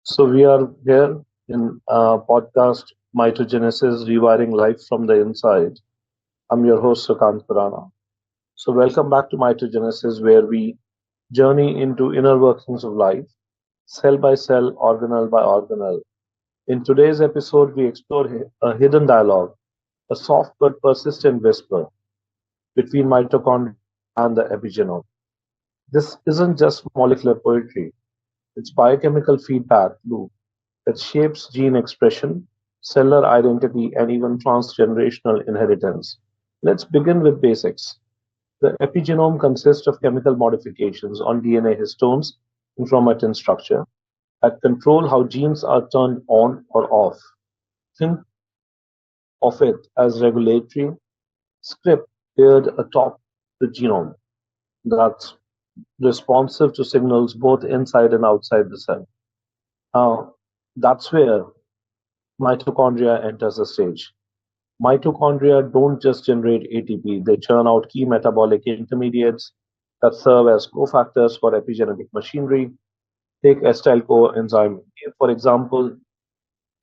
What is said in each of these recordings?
So we are here in podcast MitoGenesis, Rewiring Life from the Inside. I'm your host Sukant Khurana. So welcome back to MitoGenesis, where we journey into inner workings of life, cell by cell, organelle by organelle. In today's episode, we explore a hidden dialogue, a soft but persistent whisper between mitochondria and the epigenome. This isn't just molecular poetry; it's biochemical feedback loop that shapes gene expression, cellular identity, and even transgenerational inheritance. Let's begin with basics. The epigenome consists of chemical modifications on DNA histones and chromatin structure that control how genes are turned on or off. Think of it as regulatory script layered atop the genome that's responsive to signals both inside and outside the cell. Now, that's where mitochondria enters the stage. Mitochondria don't just generate ATP, they churn out key metabolic intermediates that serve as cofactors for epigenetic machinery. Take acetyl-CoA enzyme. For example,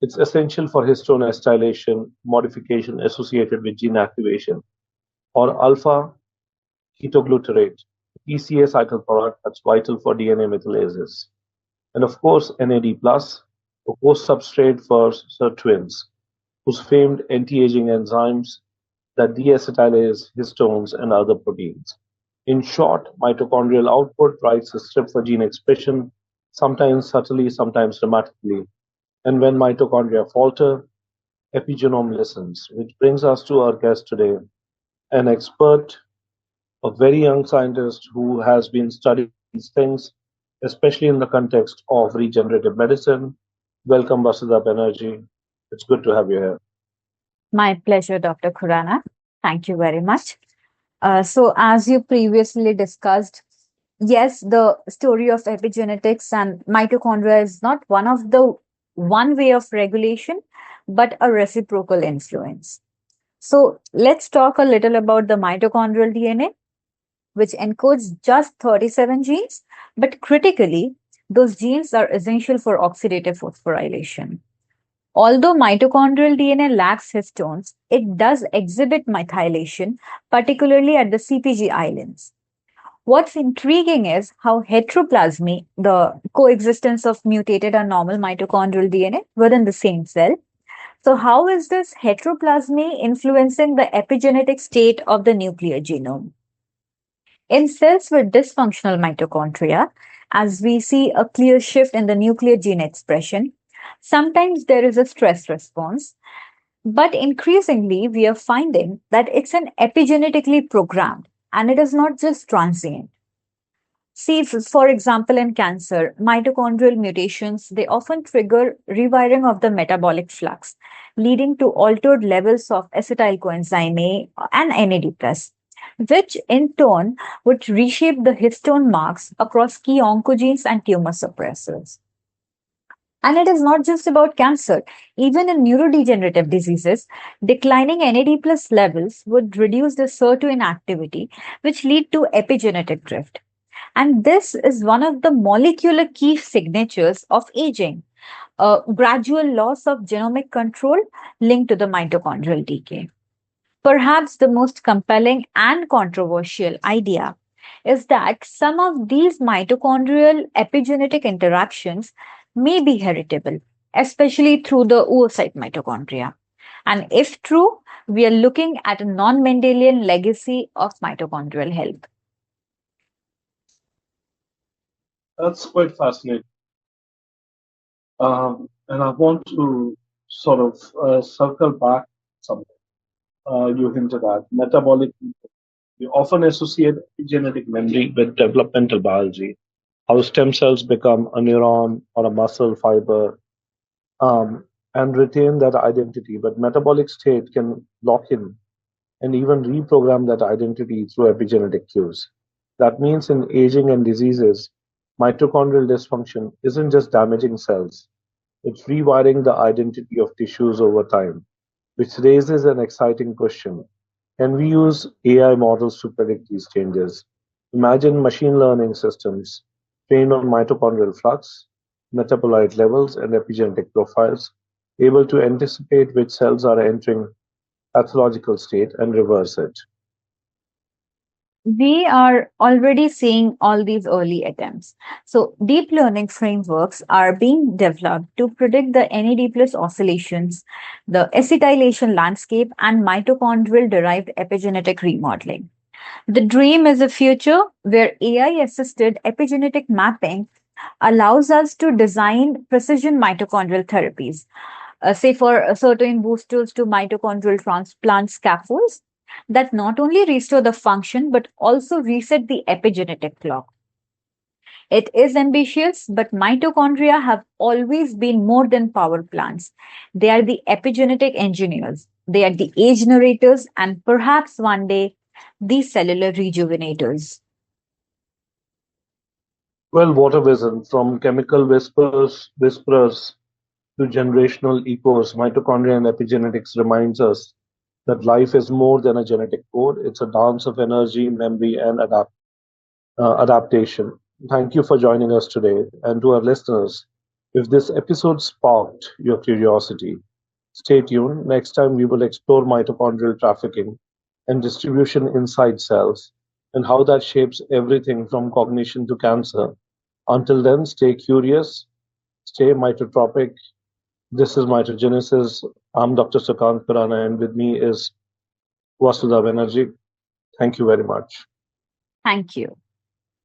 it's essential for histone acetylation modification associated with gene activation, or α-ketoglutarate, PCA cycle product that's vital for DNA methylases. And of course, NAD+, a co-substrate for sirtuins, whose famed anti-aging enzymes that deacetylase histones and other proteins. In short, mitochondrial output writes the script for gene expression, sometimes subtly, sometimes dramatically. And when mitochondria falter, epigenome listens, which brings us to our guest today, an expert, a very young scientist who has been studying these things, especially in the context of regenerative medicine. Welcome, Basudha Banerjee. It's good to have you here. My pleasure, Dr. Khurana. Thank you very much. So, as you previously discussed, yes, the story of epigenetics and mitochondria is not one way of regulation, but a reciprocal influence. So, let's talk a little about the mitochondrial DNA, which encodes just 37 genes, but critically, those genes are essential for oxidative phosphorylation. Although mitochondrial DNA lacks histones, it does exhibit methylation, particularly at the CpG islands. What's intriguing is how heteroplasmy, the coexistence of mutated and normal mitochondrial DNA within the same cell. So, how is this heteroplasmy influencing the epigenetic state of the nuclear genome? In cells with dysfunctional mitochondria, as we see a clear shift in the nuclear gene expression, sometimes there is a stress response, but increasingly we are finding that it's an epigenetically programmed and it is not just transient. See, for example, in cancer, mitochondrial mutations, they often trigger rewiring of the metabolic flux, leading to altered levels of acetyl-coenzyme A and NAD+, which in turn would reshape the histone marks across key oncogenes and tumor suppressors. And it is not just about cancer. Even in neurodegenerative diseases, declining NAD plus levels would reduce the sirtuin activity, which lead to epigenetic drift. And this is one of the molecular key signatures of aging, a gradual loss of genomic control linked to the mitochondrial decay. Perhaps the most compelling and controversial idea is that some of these mitochondrial epigenetic interactions may be heritable, especially through the oocyte mitochondria. And if true, we are looking at a non-Mendelian legacy of mitochondrial health. That's quite fascinating. And I want to sort of circle back something you hinted at metabolic. We often associate genetic memory with developmental biology, how stem cells become a neuron or a muscle fiber and retain that identity. But metabolic state can lock in and even reprogram that identity through epigenetic cues. That means in aging and diseases, mitochondrial dysfunction isn't just damaging cells, it's rewiring the identity of tissues over time, which raises an exciting question. Can we use AI models to predict these changes? Imagine machine learning systems trained on mitochondrial flux, metabolite levels, and epigenetic profiles, able to anticipate which cells are entering pathological state and reverse it. We are already seeing all these early attempts. So, deep learning frameworks are being developed to predict the NAD plus oscillations, the acetylation landscape, and mitochondrial derived epigenetic remodeling. The dream is a future where AI assisted epigenetic mapping allows us to design precision mitochondrial therapies, say for certain boosters to mitochondrial transplant scaffolds that not only restore the function but also reset the epigenetic clock. It is ambitious, but mitochondria have always been more than power plants. They are the epigenetic engineers, they are the age narrators, and perhaps one day the cellular rejuvenators. Well, what a vision. From chemical whisperers to generational echoes, mitochondria and epigenetics reminds us that life is more than a genetic code. It's a dance of energy, memory, and adaptation. Thank you for joining us today. And to our listeners, if this episode sparked your curiosity, stay tuned. Next time, we will explore mitochondrial trafficking and distribution inside cells and how that shapes everything from cognition to cancer. Until then, stay curious, stay mitotropic. This is Mitogenesis. I'm Dr. Sukant Khurana, and with me is Basudha Banerjee. Thank you very much. Thank you.